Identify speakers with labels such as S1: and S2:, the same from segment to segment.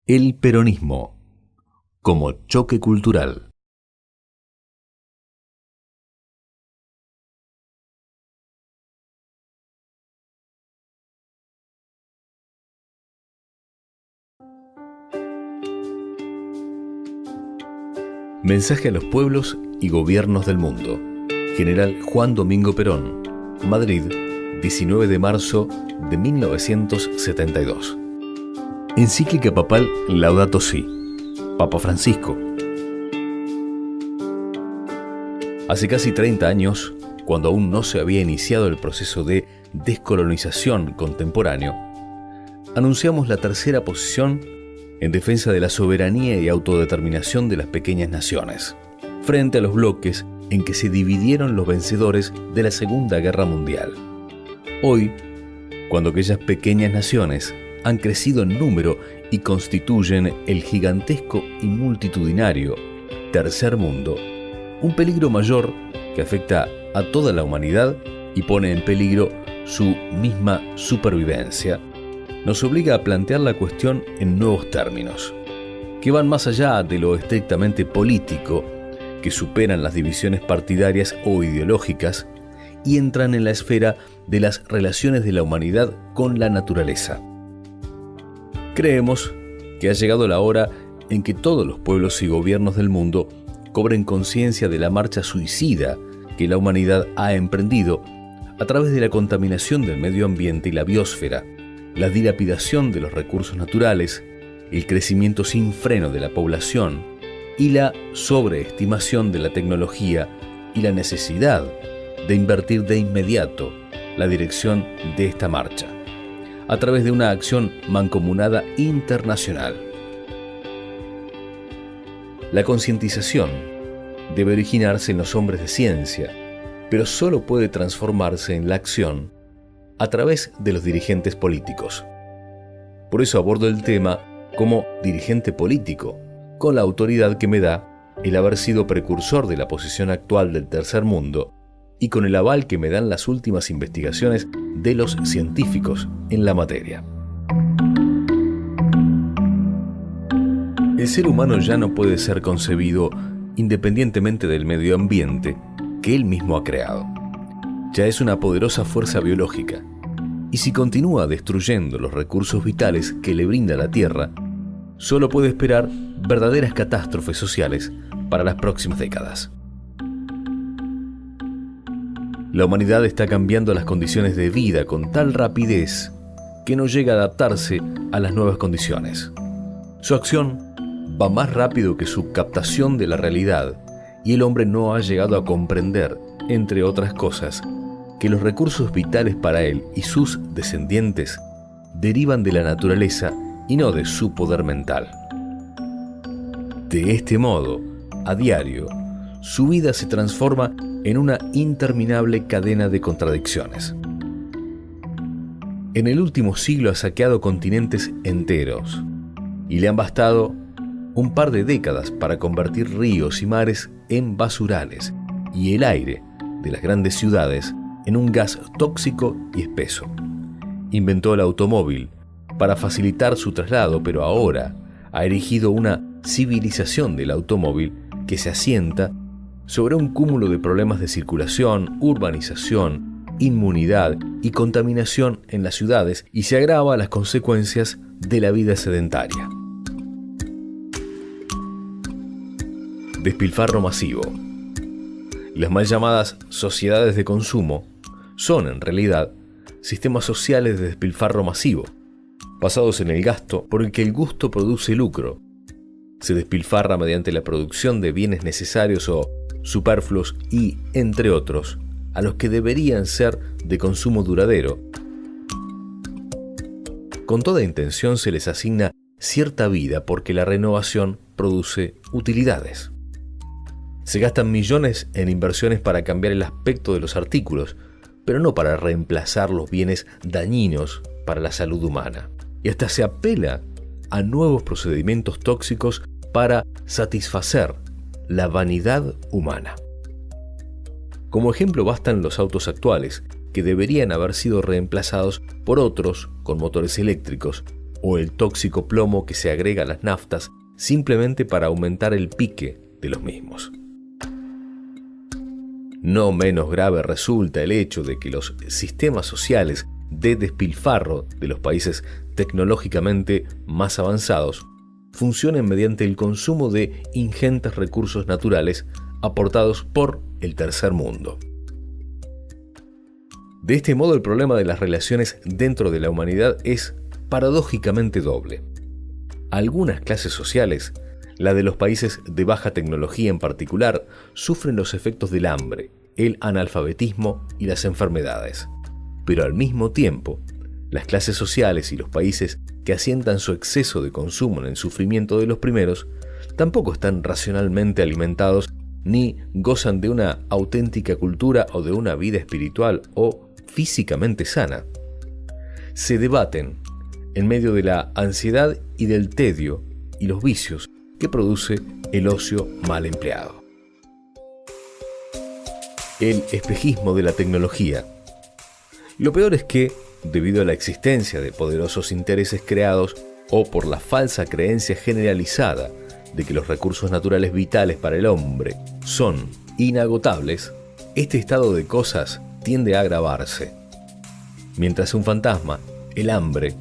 S1: El peronismo como choque cultural. Mensaje a los pueblos y gobiernos del mundo. General Juan Domingo Perón, Madrid, 19 de marzo de 1972. Encíclica papal Laudato Si, Papa Francisco. Hace casi 30 años, cuando aún no se había iniciado el proceso de descolonización contemporáneo, anunciamos la tercera posición en defensa de la soberanía y autodeterminación de las pequeñas naciones, frente a los bloques en que se dividieron los vencedores de la Segunda Guerra Mundial. Hoy, cuando aquellas pequeñas naciones han crecido en número y constituyen el gigantesco y multitudinario Tercer Mundo, un peligro mayor que afecta a toda la humanidad y pone en peligro su misma supervivencia, nos obliga a plantear la cuestión en nuevos términos, que van más allá de lo estrictamente político, que superan las divisiones partidarias o ideológicas y entran en la esfera de las relaciones de la humanidad con la naturaleza. Creemos que ha llegado la hora en que todos los pueblos y gobiernos del mundo cobren conciencia de la marcha suicida que la humanidad ha emprendido a través de la contaminación del medio ambiente y la biosfera, la dilapidación de los recursos naturales, el crecimiento sin freno de la población y la sobreestimación de la tecnología y la necesidad de invertir de inmediato la dirección de esta marcha, a través de una acción mancomunada internacional. La concientización debe originarse en los hombres de ciencia, pero solo puede transformarse en la acción a través de los dirigentes políticos. Por eso abordo el tema como dirigente político, con la autoridad que me da el haber sido precursor de la posición actual del Tercer Mundo y con el aval que me dan las últimas investigaciones de los científicos en la materia. El ser humano ya no puede ser concebido independientemente del medio ambiente que él mismo ha creado. Ya es una poderosa fuerza biológica, y si continúa destruyendo los recursos vitales que le brinda la Tierra, solo puede esperar verdaderas catástrofes sociales para las próximas décadas. La humanidad está cambiando las condiciones de vida con tal rapidez que no llega a adaptarse a las nuevas condiciones. Su acción va más rápido que su captación de la realidad y el hombre no ha llegado a comprender, entre otras cosas, que los recursos vitales para él y sus descendientes derivan de la naturaleza y no de su poder mental. De este modo, a diario, su vida se transforma en una interminable cadena de contradicciones. En el último siglo ha saqueado continentes enteros y le han bastado un par de décadas para convertir ríos y mares en basurales y el aire de las grandes ciudades en un gas tóxico y espeso. Inventó el automóvil para facilitar su traslado, pero ahora ha erigido una civilización del automóvil que se asienta sobre un cúmulo de problemas de circulación, urbanización, inmunidad y contaminación en las ciudades y se agrava las consecuencias de la vida sedentaria. Despilfarro masivo. Las mal llamadas sociedades de consumo son, en realidad, sistemas sociales de despilfarro masivo, basados en el gasto por el que el gusto produce lucro. Se despilfarra mediante la producción de bienes necesarios o superfluos y, entre otros, a los que deberían ser de consumo duradero. Con toda intención se les asigna cierta vida porque la renovación produce utilidades. Se gastan millones en inversiones para cambiar el aspecto de los artículos, pero no para reemplazar los bienes dañinos para la salud humana. Y hasta se apela a nuevos procedimientos tóxicos para satisfacer la vanidad humana. Como ejemplo bastan los autos actuales, que deberían haber sido reemplazados por otros con motores eléctricos, o el tóxico plomo que se agrega a las naftas simplemente para aumentar el pique de los mismos. No menos grave resulta el hecho de que los sistemas sociales de despilfarro de los países tecnológicamente más avanzados funcionen mediante el consumo de ingentes recursos naturales aportados por el tercer mundo. De este modo, el problema de las relaciones dentro de la humanidad es paradójicamente doble. Algunas clases sociales, la de los países de baja tecnología en particular, sufren los efectos del hambre, el analfabetismo y las enfermedades. Pero al mismo tiempo, las clases sociales y los países que asientan su exceso de consumo en el sufrimiento de los primeros tampoco están racionalmente alimentados ni gozan de una auténtica cultura o de una vida espiritual o físicamente sana. Se debaten en medio de la ansiedad y del tedio y los vicios que produce el ocio mal empleado. El espejismo de la tecnología. Lo peor es que, debido a la existencia de poderosos intereses creados o por la falsa creencia generalizada de que los recursos naturales vitales para el hombre son inagotables, este estado de cosas tiende a agravarse. Mientras un fantasma, el hambre,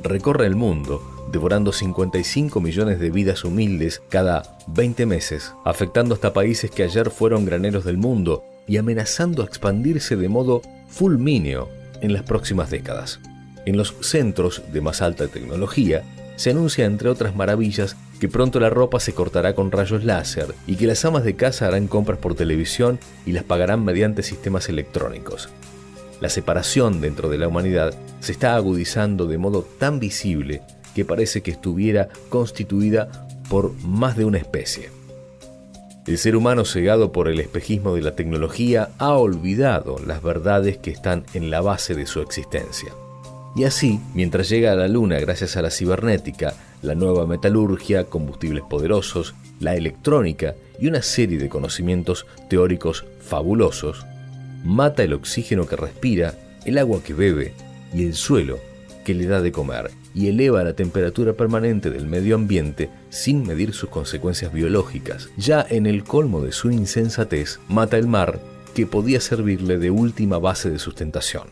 S1: recorre el mundo, devorando 55 millones de vidas humildes cada 20 meses, afectando hasta países que ayer fueron graneros del mundo y amenazando a expandirse de modo fulmíneo en las próximas décadas. En los centros de más alta tecnología se anuncia, entre otras maravillas, que pronto la ropa se cortará con rayos láser y que las amas de casa harán compras por televisión y las pagarán mediante sistemas electrónicos. La separación dentro de la humanidad se está agudizando de modo tan visible que parece que estuviera constituida por más de una especie. El ser humano, cegado por el espejismo de la tecnología, ha olvidado las verdades que están en la base de su existencia. Y así, mientras llega a la Luna gracias a la cibernética, la nueva metalurgia, combustibles poderosos, la electrónica y una serie de conocimientos teóricos fabulosos, mata el oxígeno que respira, el agua que bebe y el suelo que le da de comer, y eleva la temperatura permanente del medio ambiente sin medir sus consecuencias biológicas. Ya en el colmo de su insensatez, mata el mar que podía servirle de última base de sustentación.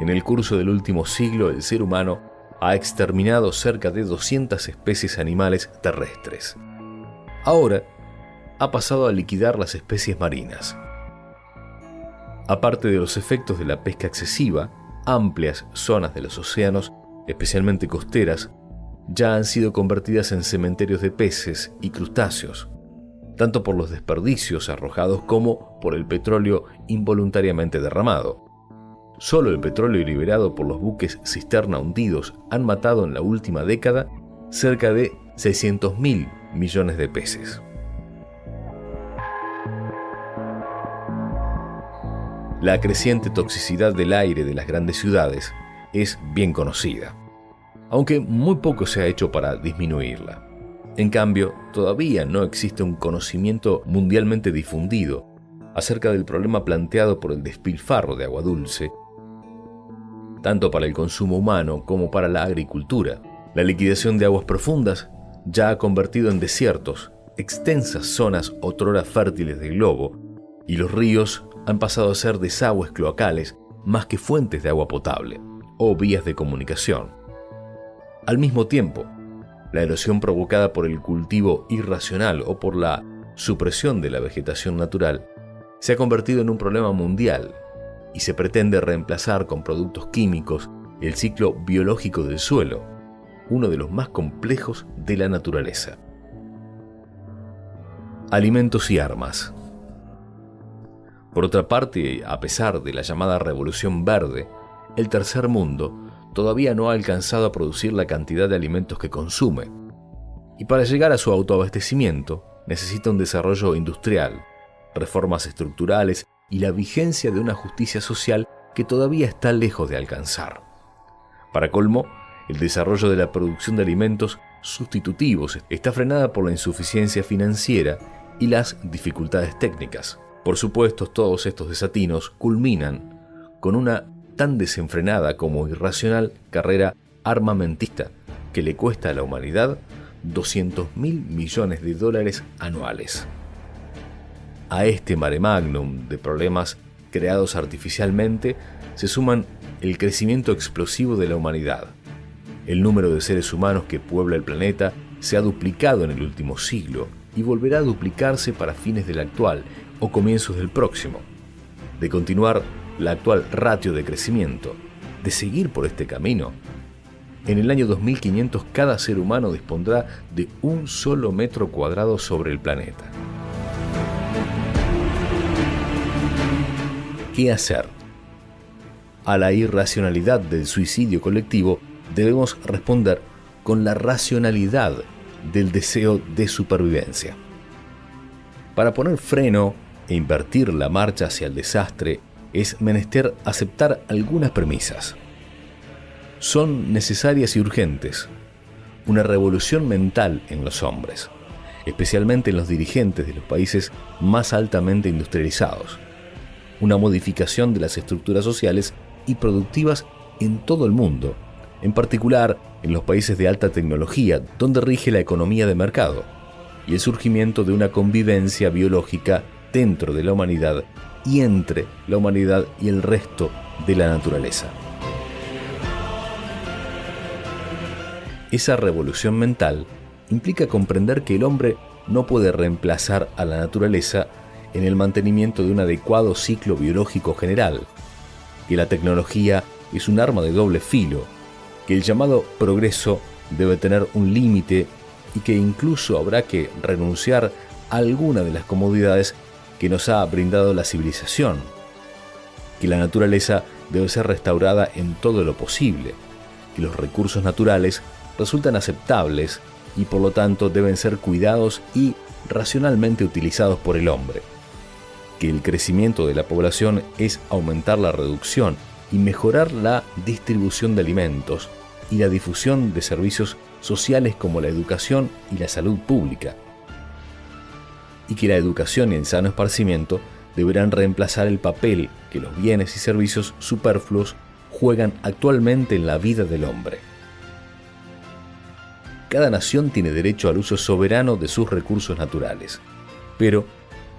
S1: En el curso del último siglo, el ser humano ha exterminado cerca de 200 especies animales terrestres. Ahora, ha pasado a liquidar las especies marinas. Aparte de los efectos de la pesca excesiva, amplias zonas de los océanos, especialmente costeras, ya han sido convertidas en cementerios de peces y crustáceos, tanto por los desperdicios arrojados como por el petróleo involuntariamente derramado. Solo el petróleo liberado por los buques cisterna hundidos han matado en la última década cerca de 600.000 millones de peces. La creciente toxicidad del aire de las grandes ciudades es bien conocida, aunque muy poco se ha hecho para disminuirla. En cambio, todavía no existe un conocimiento mundialmente difundido acerca del problema planteado por el despilfarro de agua dulce, tanto para el consumo humano como para la agricultura. La liquidación de aguas profundas ya ha convertido en desiertos extensas zonas otrora fértiles del globo, y los ríos han pasado a ser desagües cloacales más que fuentes de agua potable o vías de comunicación. Al mismo tiempo, la erosión provocada por el cultivo irracional o por la supresión de la vegetación natural se ha convertido en un problema mundial y se pretende reemplazar con productos químicos el ciclo biológico del suelo, uno de los más complejos de la naturaleza. Alimentos y armas. Por otra parte, a pesar de la llamada Revolución Verde, el tercer mundo todavía no ha alcanzado a producir la cantidad de alimentos que consume, y para llegar a su autoabastecimiento necesita un desarrollo industrial, reformas estructurales y la vigencia de una justicia social que todavía está lejos de alcanzar. Para colmo, el desarrollo de la producción de alimentos sustitutivos está frenada por la insuficiencia financiera y las dificultades técnicas. Por supuesto, todos estos desatinos culminan con una tan desenfrenada como irracional carrera armamentista que le cuesta a la humanidad 200.000 millones de dólares anuales. A este mare magnum de problemas creados artificialmente se suman el crecimiento explosivo de la humanidad. El número de seres humanos que puebla el planeta se ha duplicado en el último siglo y volverá a duplicarse para fines del actual o comienzos del próximo. De continuar la actual ratio de crecimiento, de seguir por este camino, en el año 2500 cada ser humano dispondrá de un solo metro cuadrado sobre el planeta. ¿Qué hacer? A la irracionalidad del suicidio colectivo debemos responder con la racionalidad del deseo de supervivencia. Para poner freno e invertir la marcha hacia el desastre es menester aceptar algunas premisas. Son necesarias y urgentes una revolución mental en los hombres, especialmente en los dirigentes de los países más altamente industrializados, una modificación de las estructuras sociales y productivas en todo el mundo, en particular en los países de alta tecnología, donde rige la economía de mercado, y el surgimiento de una convivencia biológica dentro de la humanidad y entre la humanidad y el resto de la naturaleza. Esa revolución mental implica comprender que el hombre no puede reemplazar a la naturaleza en el mantenimiento de un adecuado ciclo biológico general, que la tecnología es un arma de doble filo, que el llamado progreso debe tener un límite y que incluso habrá que renunciar a alguna de las comodidades que nos ha brindado la civilización, que la naturaleza debe ser restaurada en todo lo posible, que los recursos naturales resultan aceptables y por lo tanto deben ser cuidados y racionalmente utilizados por el hombre, que el crecimiento de la población es aumentar la reducción y mejorar la distribución de alimentos y la difusión de servicios sociales como la educación y la salud pública, y que la educación y el sano esparcimiento deberán reemplazar el papel que los bienes y servicios superfluos juegan actualmente en la vida del hombre. Cada nación tiene derecho al uso soberano de sus recursos naturales, pero,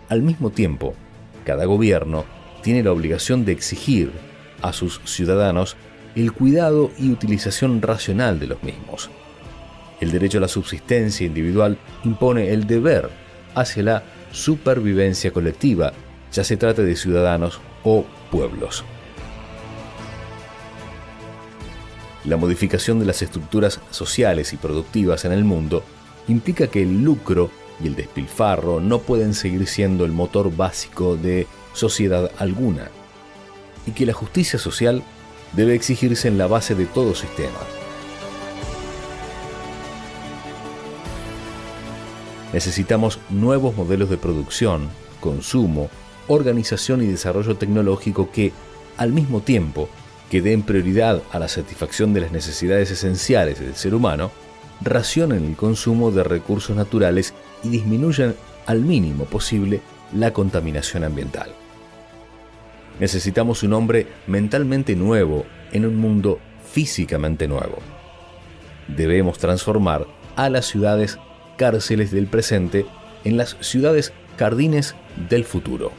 S1: al mismo tiempo, cada gobierno tiene la obligación de exigir a sus ciudadanos el cuidado y utilización racional de los mismos. El derecho a la subsistencia individual impone el deber hacia la supervivencia colectiva, ya se trate de ciudadanos o pueblos. La modificación de las estructuras sociales y productivas en el mundo implica que el lucro y el despilfarro no pueden seguir siendo el motor básico de sociedad alguna, y que la justicia social debe exigirse en la base de todo sistema. Necesitamos nuevos modelos de producción, consumo, organización y desarrollo tecnológico que, al mismo tiempo que den prioridad a la satisfacción de las necesidades esenciales del ser humano, racionen el consumo de recursos naturales y disminuyan al mínimo posible la contaminación ambiental. Necesitamos un hombre mentalmente nuevo en un mundo físicamente nuevo. Debemos transformar a las ciudades cárceles del presente en las ciudades jardines del futuro.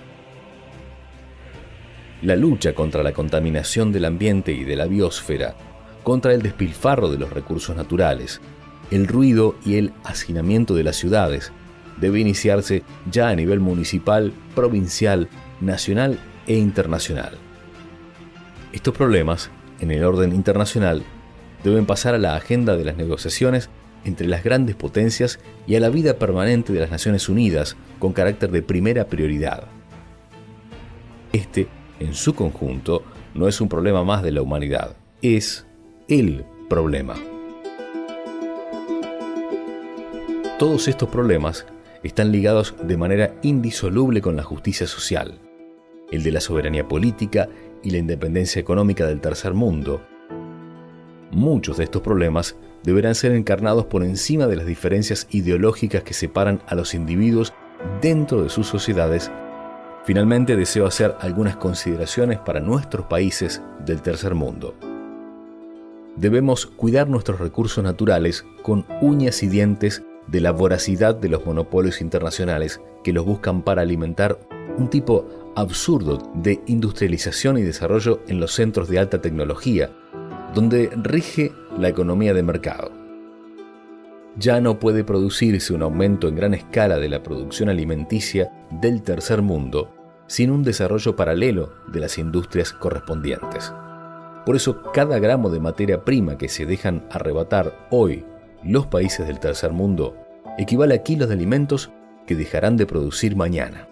S1: La lucha contra la contaminación del ambiente y de la biosfera, contra el despilfarro de los recursos naturales, el ruido y el hacinamiento de las ciudades debe iniciarse ya a nivel municipal, provincial, nacional e internacional. Estos problemas, en el orden internacional, deben pasar a la agenda de las negociaciones entre las grandes potencias y a la vida permanente de las Naciones Unidas con carácter de primera prioridad. Este, en su conjunto, no es un problema más de la humanidad, es el problema. Todos estos problemas están ligados de manera indisoluble con la justicia social, el de la soberanía política y la independencia económica del tercer mundo. Muchos de estos problemas deberán ser encarnados por encima de las diferencias ideológicas que separan a los individuos dentro de sus sociedades Finalmente, deseo hacer algunas consideraciones para nuestros países del tercer mundo. Debemos cuidar nuestros recursos naturales con uñas y dientes de la voracidad de los monopolios internacionales que los buscan para alimentar un tipo absurdo de industrialización y desarrollo en los centros de alta tecnología, donde rige la economía de mercado. Ya no puede producirse un aumento en gran escala de la producción alimenticia del tercer mundo sin un desarrollo paralelo de las industrias correspondientes. Por eso, cada gramo de materia prima que se dejan arrebatar hoy los países del tercer mundo equivale a kilos de alimentos que dejarán de producir mañana.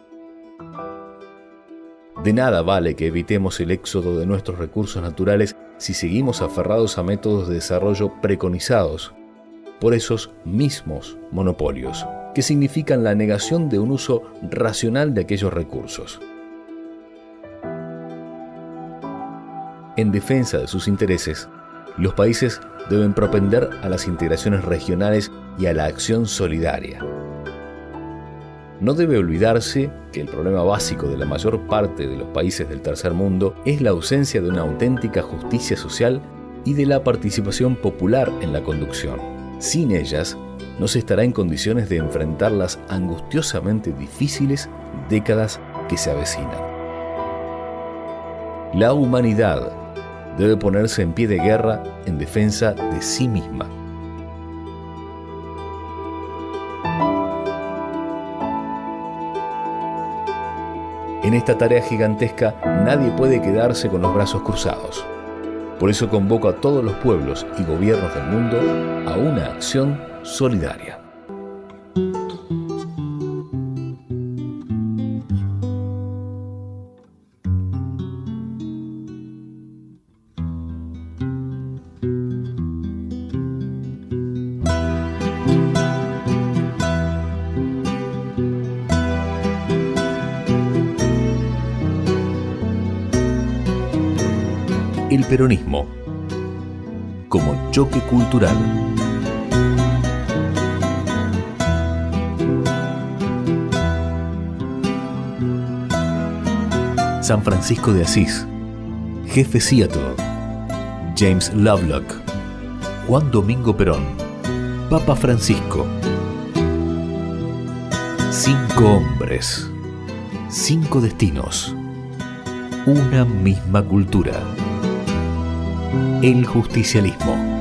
S1: De nada vale que evitemos el éxodo de nuestros recursos naturales si seguimos aferrados a métodos de desarrollo preconizados por esos mismos monopolios, que significan la negación de un uso racional de aquellos recursos. En defensa de sus intereses, los países deben propender a las integraciones regionales y a la acción solidaria. No debe olvidarse que el problema básico de la mayor parte de los países del tercer mundo es la ausencia de una auténtica justicia social y de la participación popular en la conducción. Sin ellas, no se estará en condiciones de enfrentar las angustiosamente difíciles décadas que se avecinan. La humanidad debe ponerse en pie de guerra en defensa de sí misma. En esta tarea gigantesca nadie puede quedarse con los brazos cruzados. Por eso convoco a todos los pueblos y gobiernos del mundo a una acción solidaria. El peronismo como choque cultural. San Francisco de Asís, Jefe Seattle, James Lovelock, Juan Domingo Perón, Papa Francisco. 5 hombres, 5 destinos, una misma cultura. El justicialismo.